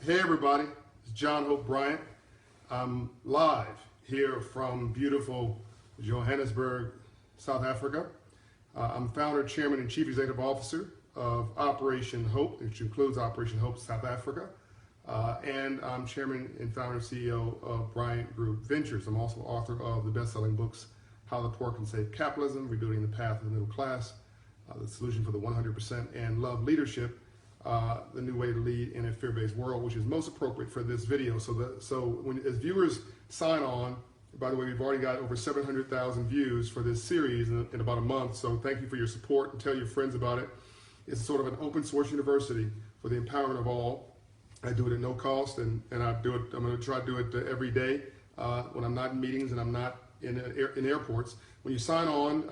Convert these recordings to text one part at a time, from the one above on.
Hey everybody, it's John Hope Bryant. I'm live here from beautiful Johannesburg, South Africa. I'm founder, chairman, and chief executive officer of Operation Hope, which includes Operation Hope South Africa. And I'm chairman and founder and CEO of Bryant Group Ventures. I'm also author of the best-selling books, How the Poor Can Save Capitalism, Rebuilding the Path of the Middle Class, The Solution for the 100%, and Love Leadership, the new way to lead in a fear-based world, which is most appropriate for this video. So as viewers sign on, by the way, we've already got over 700,000 views for this series in about a month, so thank you for your support and tell your friends about it. It's sort of an open source university for the empowerment of all. I do it at no cost, and I'm going to try to do it every day when I'm not in meetings and I'm not in airports. When you sign on,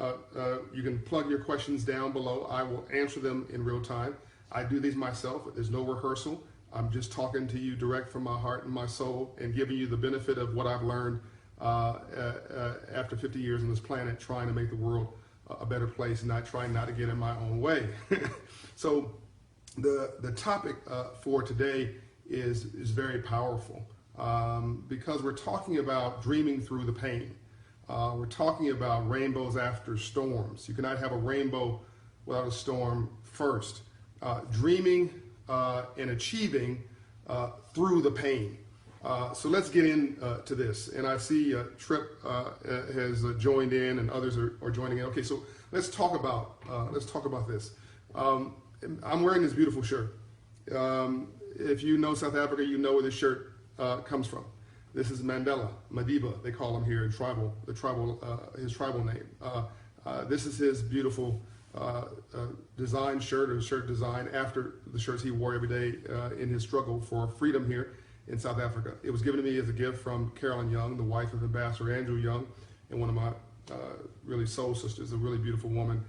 you can plug your questions down below. I will answer them in real time. I do these myself. There's no rehearsal. I'm just talking to you direct from my heart and my soul and giving you the benefit of what I've learned after 50 years on this planet, trying to make the world a better place and trying not to get in my own way. So the topic for today is very powerful because we're talking about dreaming through the pain. We're talking about rainbows after storms. You cannot have a rainbow without a storm first. Dreaming and achieving through the pain. So let's get into this. And I see Trip has joined in, and others are joining in. Okay, so let's talk about this. I'm wearing this beautiful shirt. If you know South Africa, you know where this shirt comes from. This is Mandela, Madiba, they call him here in his tribal name. This is his beautiful design shirt, or shirt design after the shirts he wore every day in his struggle for freedom here in South Africa. It was given to me as a gift from Carolyn Young, the wife of Ambassador Andrew Young, and one of my really soul sisters, a really beautiful woman,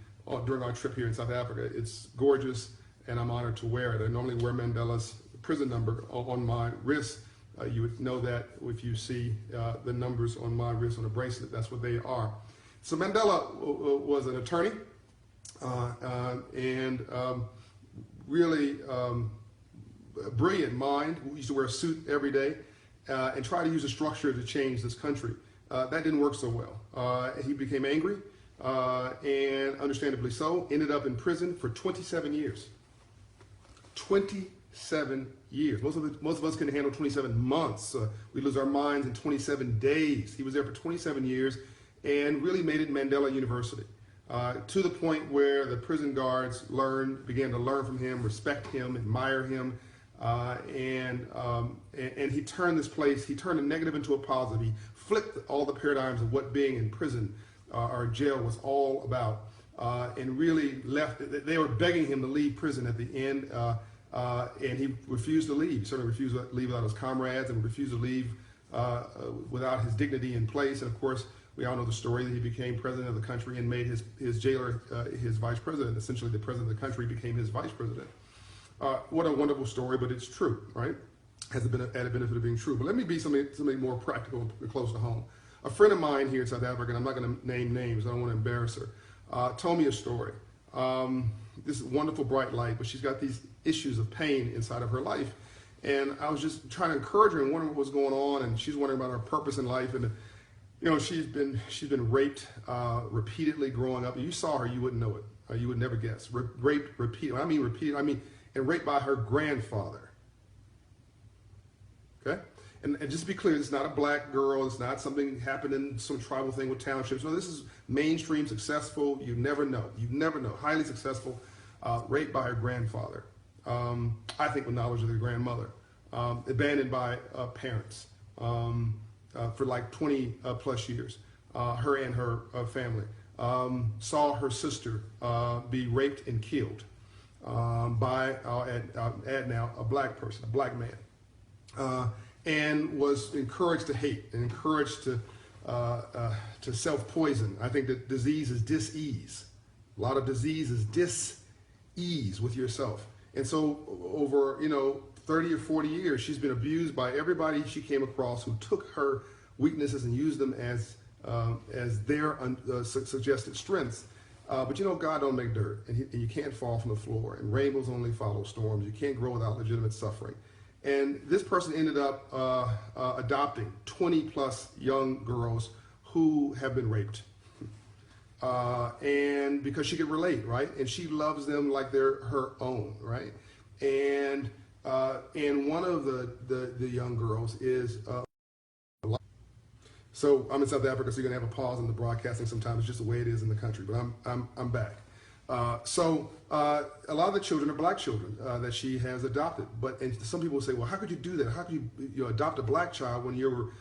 during our trip here in South Africa. It's gorgeous, and I'm honored to wear it. I normally wear Mandela's prison number on my wrist. You would know that if you see the numbers on my wrist on a bracelet. That's what they are. So Mandela was an attorney and really a brilliant mind who used to wear a suit every day and try to use a structure to change this country. That didn't work so well. He became angry and understandably so, ended up in prison for 27 years. 27 years. Most of us can handle 27 months. We lose our minds in 27 days. He was there for 27 years and really made it Mandela University. To the point where the prison guards began to learn from him, respect him, admire him, and he turned this place, he turned a negative into a positive. He flipped all the paradigms of what being in prison or jail was all about, and really left. They were begging him to leave prison at the end, and he refused to leave. He certainly refused to leave without his comrades and refused to leave without his dignity in place. And of course, we all know the story that he became president of the country and made his jailer his vice president. Essentially, the president of the country became his vice president. What a wonderful story, but it's true, right? Has the added benefit of being true. But let me be something more practical and close to home. A friend of mine here in South Africa, and I'm not going to name names, I don't want to embarrass her, told me a story. This wonderful bright light, but she's got these issues of pain inside of her life. And I was just trying to encourage her and wondering what was going on, and she's wondering about her purpose in life. And you know, she's been raped repeatedly growing up. If you saw her, you wouldn't know it. You would never guess. Raped repeatedly. I mean repeatedly. And raped by her grandfather. Okay? And just to be clear, it's not a black girl. It's not something happened in some tribal thing with townships. No, this is mainstream, successful. You never know. You never know. Highly successful. Raped by her grandfather. I think with knowledge of their grandmother. Abandoned by parents. For like 20 plus years, her and her family. Saw her sister be raped and killed by, add now, a black person, a black man. And was encouraged to hate and encouraged to self-poison. I think that disease is dis-ease. A lot of disease is dis-ease with yourself. And so over, 30 or 40 years, she's been abused by everybody she came across who took her weaknesses and used them as their suggested strengths. But God don't make dirt, and you can't fall from the floor, and rainbows only follow storms. You can't grow without legitimate suffering. And this person ended up adopting 20 plus young girls who have been raped. And because she could relate, right? And she loves them like they're her own, right? And one of the young girls is so I'm in South Africa, so you're gonna have a pause in the broadcasting sometimes. It's just the way it is in the country, but I'm back. So a lot of the children are black children that she has adopted. And some people say, well, how could you do that? How could you adopt a black child when your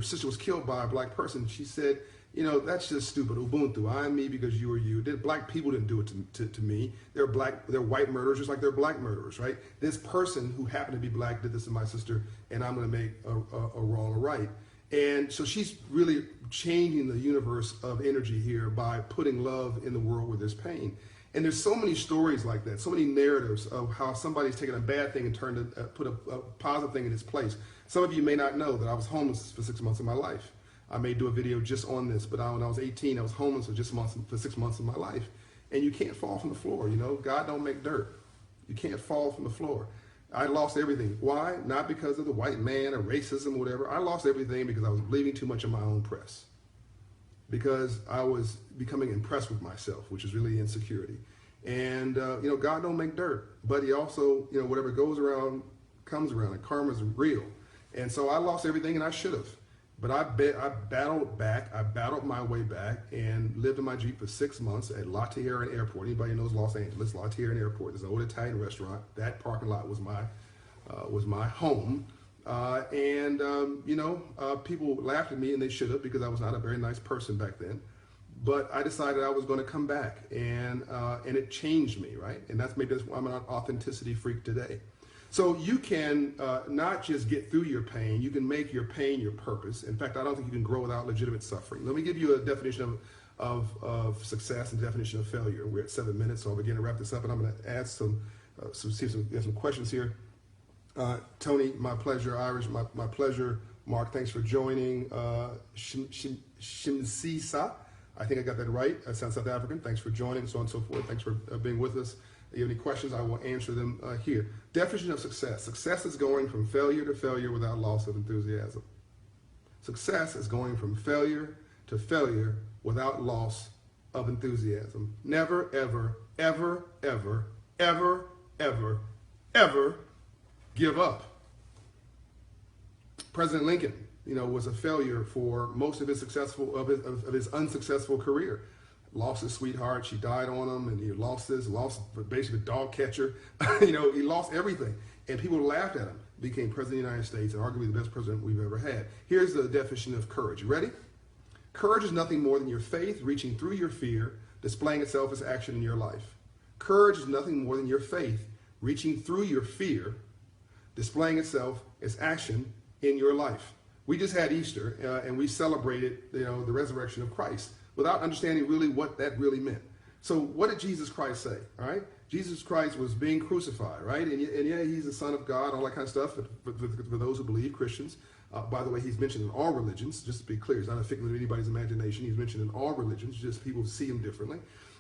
sister was killed by a black person? She said, that's just stupid. Ubuntu. I am me because you are you. Black people didn't do it to me. They're white murderers just like they're black murderers, right? This person who happened to be black did this to my sister, and I'm going to make a wrong a right. And so she's really changing the universe of energy here by putting love in the world where there's pain. And there's so many stories like that, so many narratives of how somebody's taken a bad thing and put a positive thing in its place. Some of you may not know that I was homeless for 6 months of my life. I may do a video just on this, but when I was 18, I was homeless for 6 months of my life. And you can't fall from the floor, God don't make dirt. You can't fall from the floor. I lost everything. Why? Not because of the white man or racism or whatever. I lost everything because I was believing too much in my own press. Because I was becoming impressed with myself, which is really insecurity. And, God don't make dirt. But he also, whatever goes around, comes around. And karma's real. And so I lost everything, and I should have. But I battled back. I battled my way back and lived in my Jeep for 6 months at La Tierra Airport. Anybody knows Los Angeles? La Tierra Airport. There's an old Italian restaurant. That parking lot was my home. People laughed at me, and they should have, because I was not a very nice person back then. But I decided I was going to come back, and it changed me, right? And that's why I'm an authenticity freak today. So you can not just get through your pain, you can make your pain your purpose. In fact, I don't think you can grow without legitimate suffering. Let me give you a definition of success and definition of failure. We're at 7 minutes, so I'll begin to wrap this up, and I'm going to add some questions here. Tony, my pleasure. Irish, my pleasure. Mark, thanks for joining. Shimsisa, I think I got that right. That sounds South African. Thanks for joining, so on and so forth. Thanks for being with us. If you have any questions, I will answer them here. Definition of success. Success is going from failure to failure without loss of enthusiasm. Success is going from failure to failure without loss of enthusiasm. Never, ever, ever, ever, ever, ever, ever give up. President Lincoln, was a failure for most of his unsuccessful career. Lost his sweetheart, she died on him, and he lost basically a dog catcher. He lost everything. And people laughed at him. Became president of the United States, and arguably the best president we've ever had. Here's the definition of courage. You ready? Courage is nothing more than your faith reaching through your fear, displaying itself as action in your life. Courage is nothing more than your faith reaching through your fear, displaying itself as action in your life. We just had Easter, and we celebrated, the resurrection of Christ, without understanding really what that really meant. So what did Jesus Christ say, all right? Jesus Christ was being crucified, right? And yeah, he's the Son of God, all that kind of stuff for those who believe, Christians. By the way, he's mentioned in all religions, just to be clear. He's not a figment of anybody's imagination. He's mentioned in all religions, just people see him differently.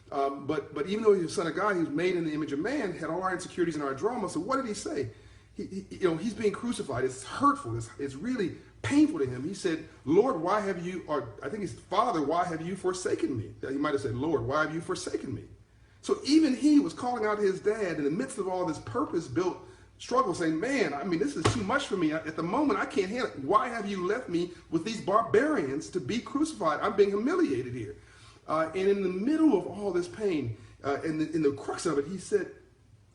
But even though he's the Son of God, he was made in the image of man, had all our insecurities and our drama. So what did he say? He's being crucified. It's hurtful. It's really painful to him. He said, Lord, why have you, or I think it's Father, why have you forsaken me? He might have said, Lord, why have you forsaken me? So even he was calling out his dad in the midst of all this purpose-built struggle, saying, man, this is too much for me. At the moment, I can't handle it. Why have you left me with these barbarians to be crucified? I'm being humiliated here. And in the middle of all this pain, in the crux of it, he said,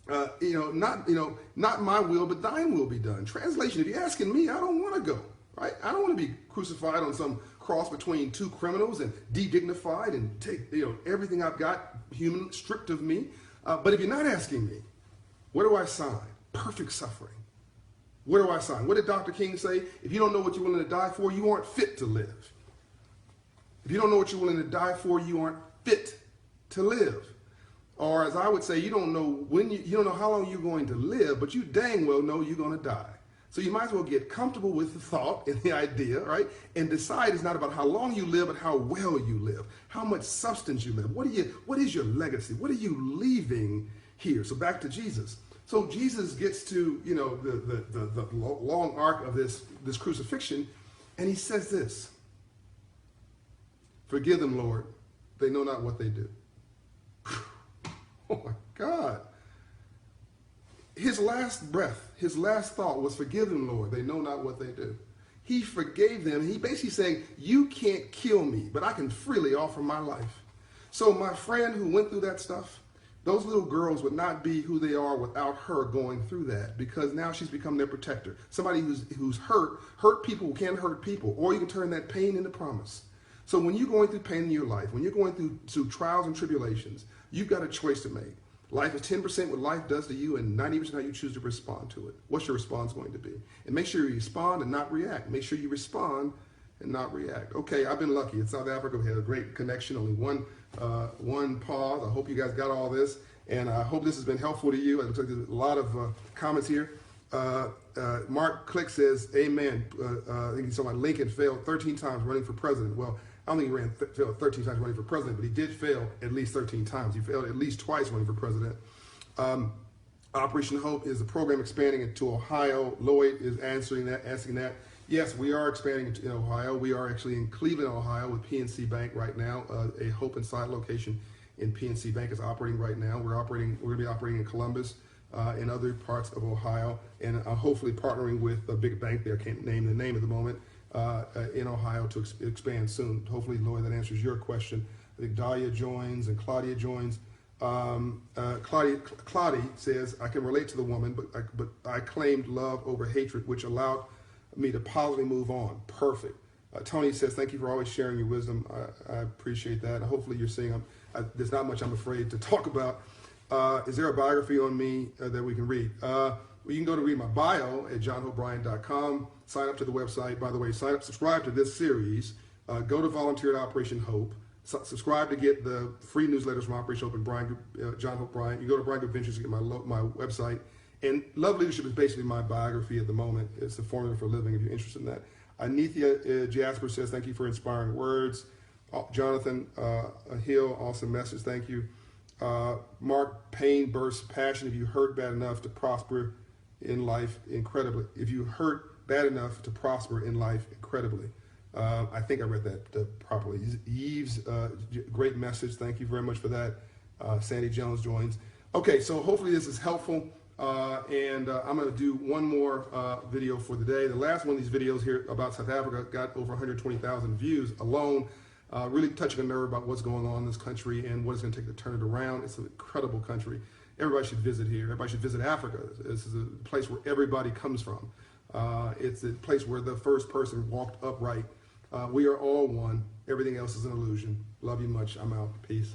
not my will, but thine will be done. Translation, if you're asking me, I don't want to go, right? I don't want to be crucified on some cross between two criminals and de-dignified and take, everything I've got human stripped of me. But if you're not asking me, what do I sign? Perfect suffering. What do I sign? What did Dr. King say? If you don't know what you're willing to die for, you aren't fit to live. If you don't know what you're willing to die for, you aren't fit to live. Or as I would say, you don't know you don't know how long you're going to live, but you dang well know you're going to die. So you might as well get comfortable with the thought and the idea, right? And decide it's not about how long you live, but how well you live, how much substance you live. What is your legacy? What are you leaving here? So back to Jesus. So Jesus gets to, you know, the long arc of this crucifixion, and he says this: "Forgive them, Lord. They know not what they do." Oh my God. His last breath, his last thought was, "Forgive them, Lord. They know not what they do." He forgave them. He basically saying, you can't kill me, but I can freely offer my life. So my friend who went through that stuff, those little girls would not be who they are without her going through that, because now she's become their protector. Somebody who's hurt people who can't hurt people, or you can turn that pain into promise. So when you're going through pain in your life, when you're going through trials and tribulations, you've got a choice to make. Life is 10% what life does to you and 90% how you choose to respond to it. What's your response going to be? And make sure you respond and not react. Make sure you respond and not react. Okay, I've been lucky. In South Africa, we had a great connection, only one pause. I hope you guys got all this, and I hope this has been helpful to you. It looks like there's a lot of comments here. Mark Click says, amen. I think he saw my Lincoln failed 13 times running for president. Well, I don't think he failed 13 times running for president, but he did fail at least 13 times. He failed at least twice running for president. Operation Hope is the program expanding into Ohio. Lloyd is asking that. Yes, we are expanding into Ohio. We are actually in Cleveland, Ohio with PNC Bank right now. A Hope Inside location in PNC Bank is operating right now. We're going to be operating in Columbus, in other parts of Ohio, and hopefully partnering with a big bank there. I can't name the name at the moment. In Ohio to expand soon. Hopefully, Lloyd, that answers your question. I think Dahlia joins and Claudia joins. Claudia says, I can relate to the woman, but I claimed love over hatred, which allowed me to positively move on. Perfect. Tony says, thank you for always sharing your wisdom. I appreciate that. Hopefully you're seeing there's not much I'm afraid to talk about. Is there a biography on me that we can read? Well, you can go to read my bio at johnhopebryant.com. Sign up to the website. By the way, subscribe to this series. Go to Volunteer at Operation Hope. Subscribe to get the free newsletters from Operation Hope and Brian, John Hope Bryant. You go to Brian Group Ventures to get my website. And Love Leadership is basically my biography at the moment. It's the formula for living if you're interested in that. Anithia Jasper says, thank you for inspiring words. Jonathan Hill, awesome message. Thank you. Mark, pain bursts passion. If you hurt bad enough to prosper in life, incredibly. If you hurt bad enough to prosper in life, incredibly. I think I read that properly. Yves, great message. Thank you very much for that. Sandy Jones joins. Okay, so hopefully this is helpful. And I'm going to do one more video for the day. The last one of these videos here about South Africa got over 120,000 views alone. Really touching a nerve about what's going on in this country and what it's going to take to turn it around. It's an incredible country. Everybody should visit here. Everybody should visit Africa. This is a place where everybody comes from. It's a place where the first person walked upright. We are all one. Everything else is an illusion. Love you much. I'm out. Peace.